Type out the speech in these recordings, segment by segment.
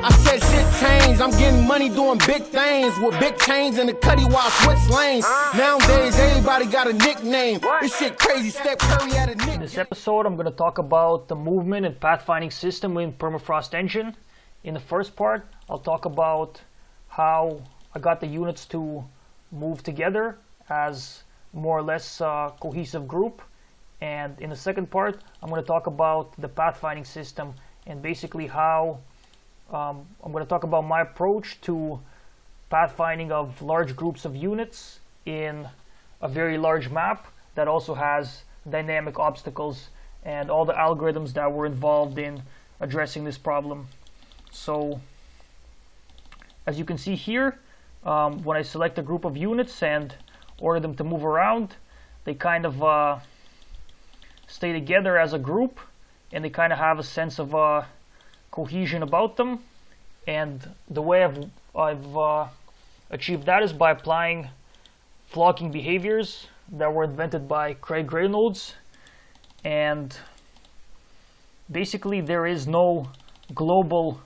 I said shit changed. I'm getting money doing big things with big chains in the cutty while I switch lanes. Nowadays, everybody got a nickname. This shit crazy. Steph Curry had a nickname. In this episode, I'm going to talk about the movement and pathfinding system in Permafrost Engine. In the first part, I'll talk about how I got the units to move together as more or less a cohesive group. And in the second part, I'm going to talk about the pathfinding system and basically how I'm going to talk about my approach to pathfinding of large groups of units in a very large map that also has dynamic obstacles and all the algorithms that were involved in addressing this problem. So as you can see here, when I select a group of units and order them to move around, they kind of stay together as a group, and they kind of have a sense of cohesion about them. And the way I've achieved that is by applying flocking behaviors that were invented by Craig Reynolds. And basically there is no global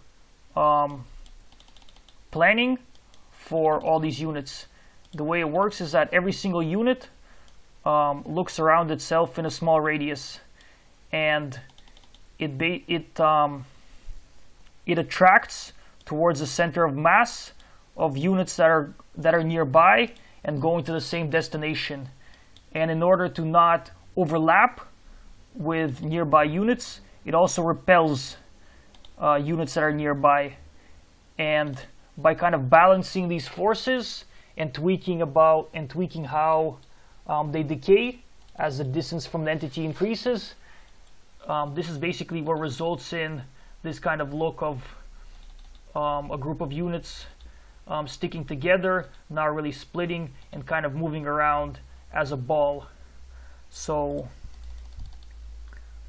planning for all these units. The way it works is that every single unit looks around itself in a small radius, and it attracts towards the center of mass of units that are nearby and going to the same destination. And in order to not overlap with nearby units, it also repels units that are nearby. And by kind of balancing these forces and tweaking how they decay as the distance from the entity increases, this is basically what results in this kind of look of a group of units sticking together, not really splitting, and kind of moving around as a ball. So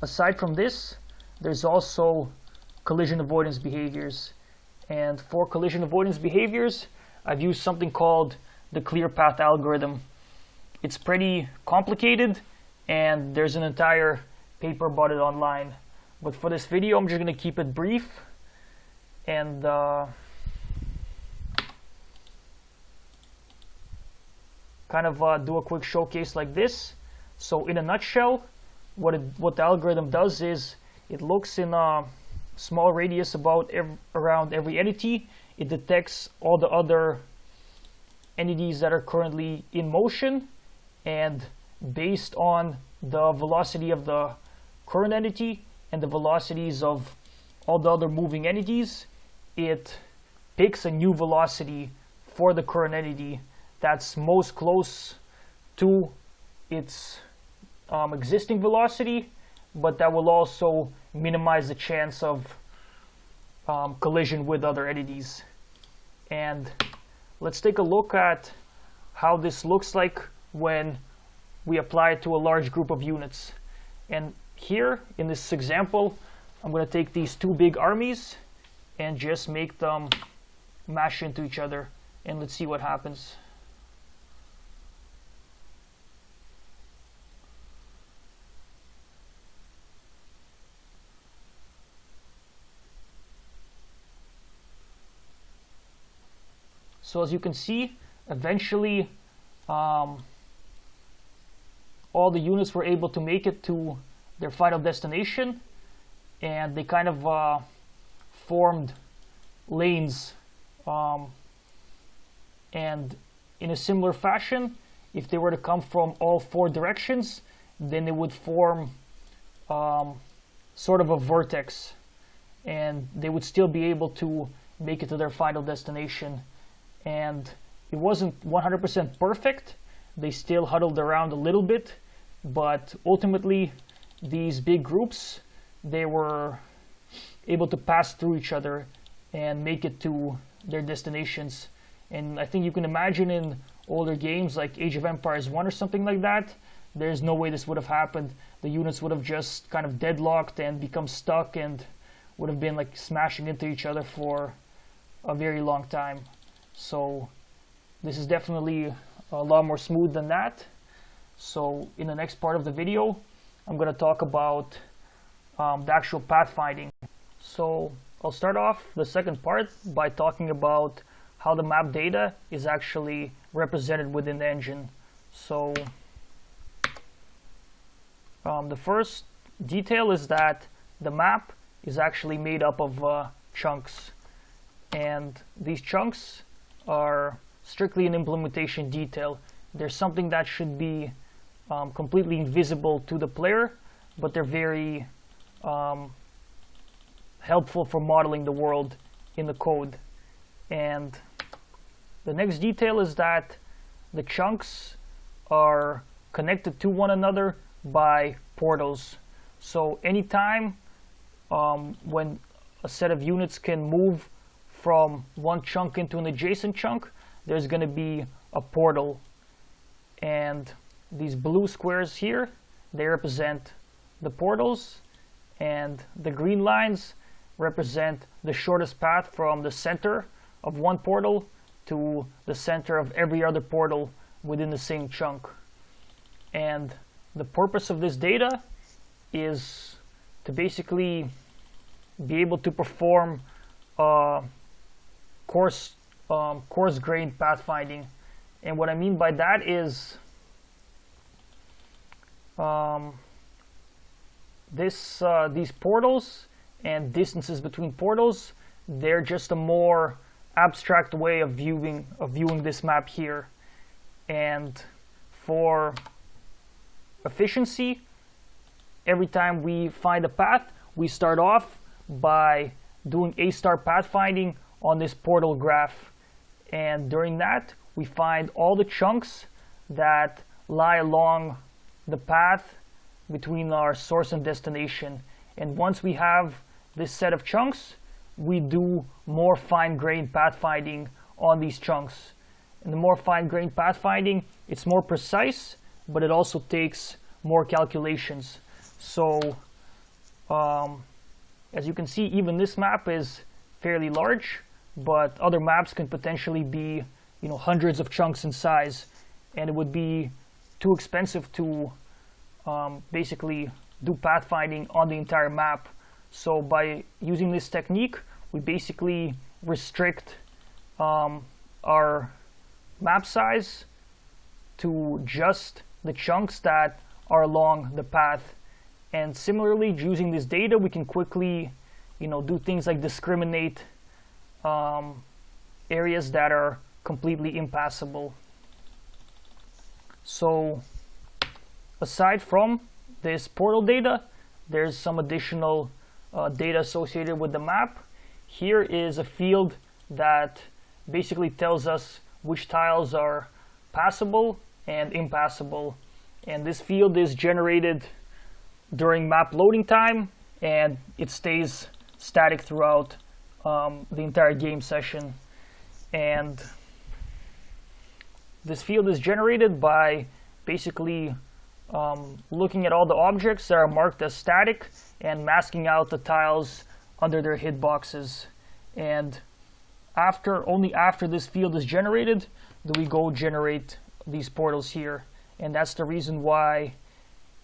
aside from this, there's also collision avoidance behaviors. And for collision avoidance behaviors, I've used something called the clear path algorithm. It's pretty complicated, and there's an entire paper about it online. But for this video, I'm just going to keep it brief and kind of do a quick showcase like this. So in a nutshell, what the algorithm does is it looks in a small radius around every entity. It detects all the other entities that are currently in motion, and based on the velocity of the current entity and the velocities of all the other moving entities, it picks a new velocity for the current entity that's most close to its existing velocity, but that will also minimize the chance of collision with other entities. And let's take a look at how this looks like when we apply it to a large group of units. And here in this example, I'm going to take these two big armies and just make them mash into each other, and let's see what happens. So as you can see, eventually all the units were able to make it to their final destination, and they kind of formed lanes. And in a similar fashion, if they were to come from all four directions, then they would form sort of a vertex, and they would still be able to make it to their final destination. And it wasn't 100% perfect. They still huddled around a little bit, but ultimately these big groups, they were able to pass through each other and make it to their destinations. And I think you can imagine in older games like Age of Empires 1 or something like that, there's no way this would have happened. The units would have just kind of deadlocked and become stuck and would have been like smashing into each other for a very long time. So this is definitely a lot more smooth than that. So in the next part of the video, I'm going to talk about the actual pathfinding. So I'll start off the second part by talking about how the map data is actually represented within the engine. So the first detail is that the map is actually made up of chunks, and these chunks are strictly an implementation detail. There's something that should be completely invisible to the player, but they're very helpful for modeling the world in the code. And the next detail is that the chunks are connected to one another by portals. So anytime when a set of units can move from one chunk into an adjacent chunk, there's going to be a portal. And these blue squares here, they represent the portals, and the green lines represent the shortest path from the center of one portal to the center of every other portal within the same chunk. And the purpose of this data is to basically be able to perform coarse-grained pathfinding. And what I mean by that is these portals and distances between portals, they're just a more abstract way of viewing this map here. And for efficiency, every time we find a path, we start off by doing A-star pathfinding on this portal graph. And during that, we find all the chunks that lie along the path between our source and destination. And once we have this set of chunks, we do more fine-grained pathfinding on these chunks. And the more fine-grained pathfinding, it's more precise, but it also takes more calculations. So as you can see, even this map is fairly large, but other maps can potentially be, hundreds of chunks in size, and it would be too expensive to basically do pathfinding on the entire map. So by using this technique, we basically restrict our map size to just the chunks that are along the path. And similarly, using this data, we can quickly, do things like discriminate areas that are completely impassable. So aside from this portal data, there's some additional data associated with the map. Here is a field that basically tells us which tiles are passable and impassable. And this field is generated during map loading time, and it stays static throughout the entire game session. And this field is generated by basically looking at all the objects that are marked as static and masking out the tiles under their hitboxes. And only after this field is generated do we go generate these portals here. And that's the reason why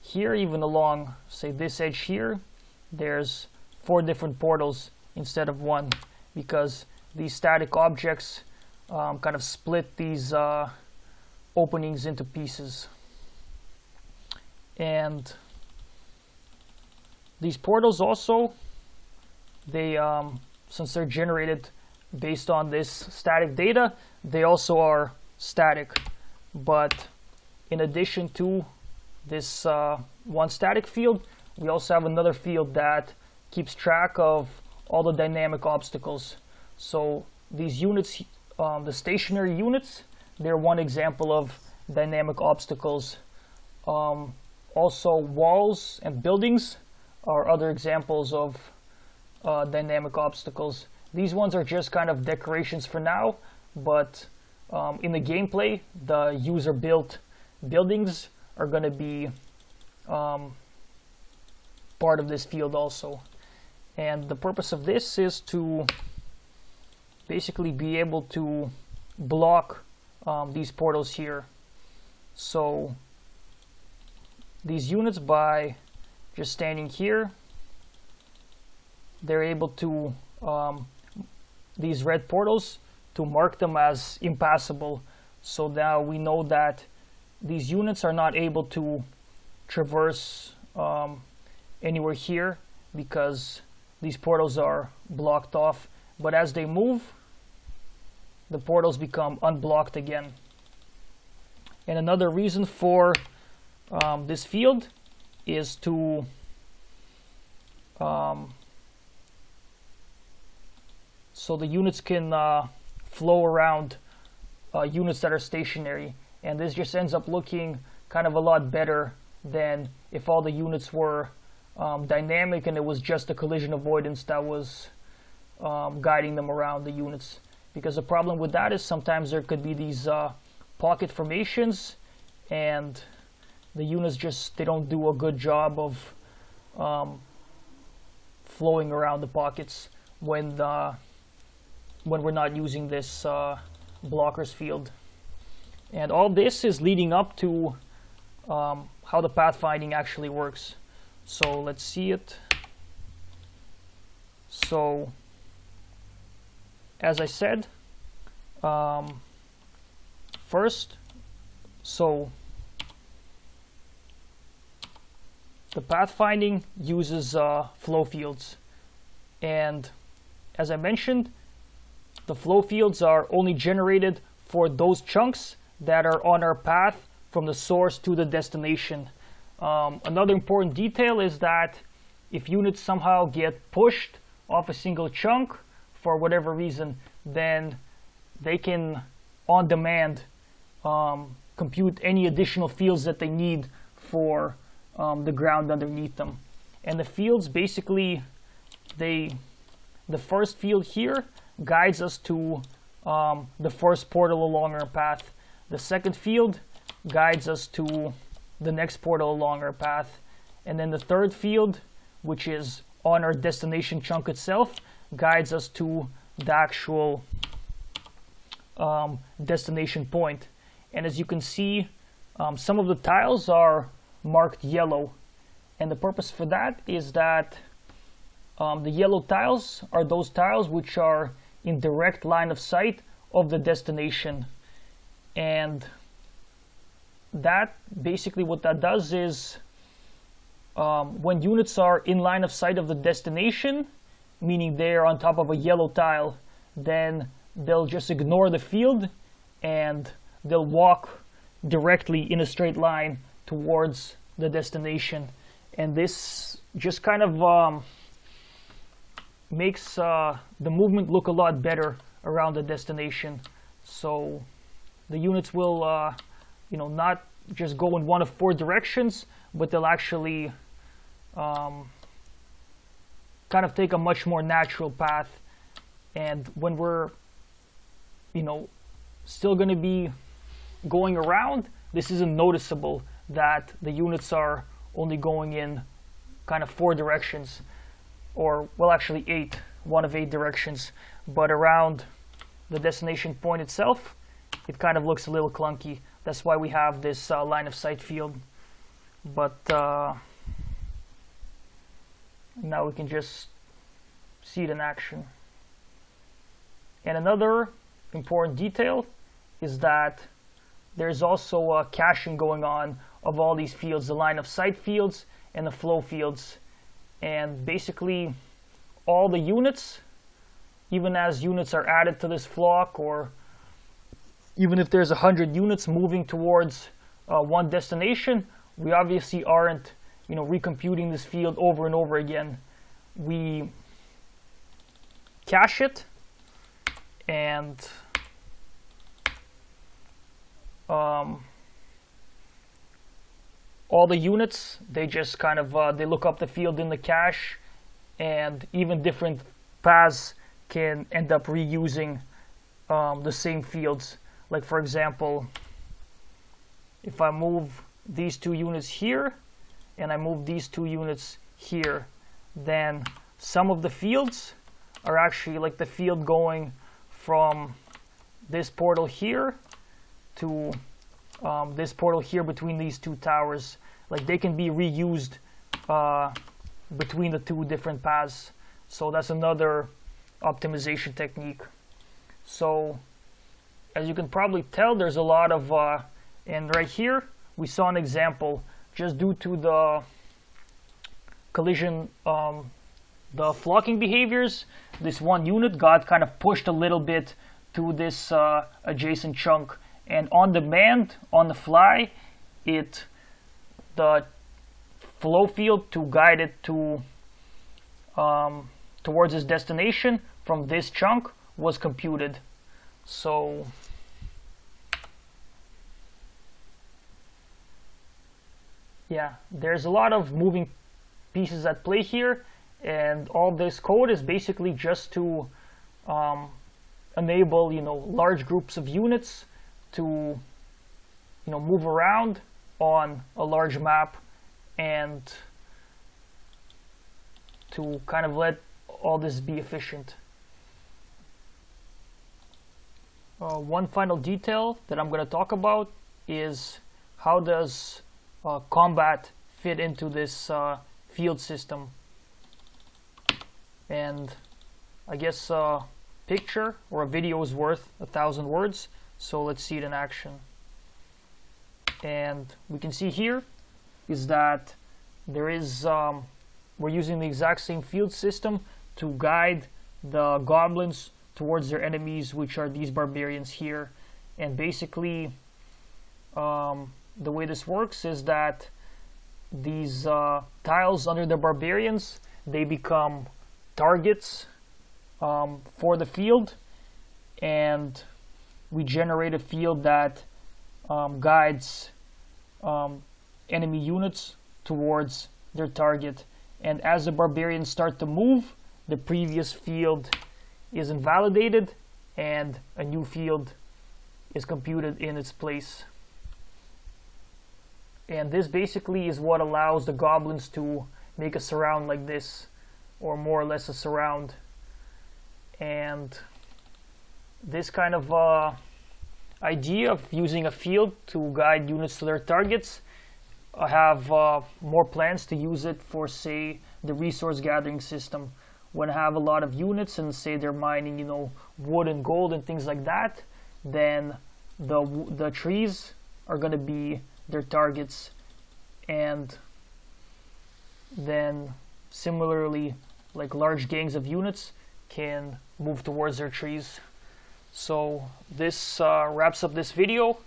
here, even along, say, this edge here, there's 4 different portals instead of 1, because these static objects kind of split these openings into pieces. And these portals also, they since they're generated based on this static data, they also are static. But in addition to this one static field, we also have another field that keeps track of all the dynamic obstacles. So these units, the stationary units, they're one example of dynamic obstacles. Also, walls and buildings are other examples of dynamic obstacles. These ones are just kind of decorations for now, but in the gameplay, the user-built buildings are going to be part of this field also. And the purpose of this is to basically be able to block these portals here. So these units, by just standing here, they're able to these red portals to mark them as impassable. So now we know that these units are not able to traverse anywhere here because these portals are blocked off. But as they move, the portals become unblocked again. And another reason for this field is to so the units can flow around units that are stationary, and this just ends up looking kind of a lot better than if all the units were dynamic and it was just the collision avoidance that was guiding them around the units. Because the problem with that is sometimes there could be these pocket formations, and the units just, they don't do a good job of flowing around the pockets when we're not using this blockers field. And all this is leading up to how the pathfinding actually works. So let's see it. So as I said, first, so the pathfinding uses flow fields, and as I mentioned, the flow fields are only generated for those chunks that are on our path from the source to the destination. Another important detail is that if units somehow get pushed off a single chunk for whatever reason, then they can on demand compute any additional fields that they need for the ground underneath them. And the fields basically, the first field here guides us to the first portal along our path. The second field guides us to the next portal along our path. And then the third field, which is on our destination chunk itself, guides us to the actual destination point. And as you can see, some of the tiles are marked yellow. And the purpose for that is that the yellow tiles are those tiles which are in direct line of sight of the destination. And that basically what that does is when units are in line of sight of the destination, meaning they're on top of a yellow tile, then they'll just ignore the field and they'll walk directly in a straight line towards the destination. And this just kind of makes the movement look a lot better around the destination. So the units will not just go in one of four directions, but they'll actually kind of take a much more natural path. And when we're still going to be going around, this isn't noticeable that the units are only going in kind of four directions, or well, actually one of eight directions. But around the destination point itself, it kind of looks a little clunky. That's why we have this line of sight field. But now we can just see it in action. And another important detail is that there's also a caching going on of all these fields, the line of sight fields and the flow fields. And basically all the units, even as units are added to this flock, or even if there's 100 units moving towards one destination, we obviously aren't recomputing this field over and over again. We cache it, and all the units, they just kind of they look up the field in the cache, and even different paths can end up reusing the same fields. Like for example, if I move these two units here and I move these two units here, then some of the fields are actually like the field going from this portal here to this portal here between these two towers. Like they can be reused between the two different paths. So that's another optimization technique. So as you can probably tell, there's a lot of and right here we saw an example just due to the collision, the flocking behaviors. This one unit got kind of pushed a little bit to this adjacent chunk, and on demand, on the fly, the flow field to guide it to towards its destination from this chunk was computed. So yeah, there's a lot of moving pieces at play here, and all this code is basically just to enable, large groups of units to, move around on a large map, and to kind of let all this be efficient. One final detail that I'm going to talk about is how does combat fit into this field system. And I guess a picture or a video is worth 1,000 words, so let's see it in action. And we can see here is that there is we're using the exact same field system to guide the goblins towards their enemies, which are these barbarians here. And basically the way this works is that these tiles under the barbarians, they become targets for the field, and we generate a field that guides enemy units towards their target. And as the barbarians start to move, the previous field is invalidated and a new field is computed in its place. And this basically is what allows the goblins to make a surround like this, or more or less a surround. And this kind of idea of using a field to guide units to their targets, I have more plans to use it for, say, the resource gathering system. When I have a lot of units and say they're mining, wood and gold and things like that, then the trees are going to be their targets, and then similarly, like, large gangs of units can move towards their trees. So this wraps up this video.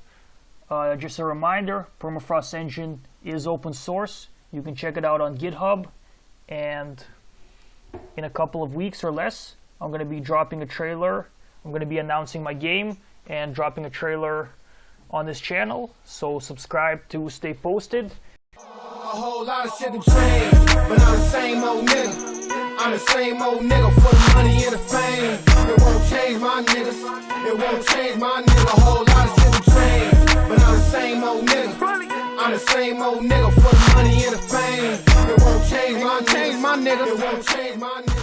Just a reminder, Permafrost Engine is open source. You can check it out on GitHub, and in a couple of weeks or less, I'm going to be dropping a trailer. I'm going to be announcing my game and dropping a trailer on this channel, so subscribe to stay posted. A whole lot of shit to change, but I'm the same old nigga. I'm the same old nigga for the money and the fame. It won't change my niggas. It won't change my nigga. A whole lot of shit to change, but I'm the same old nigga. I'm the same old nigga for the money and the fame. It won't change my nigga. It won't change my nigga.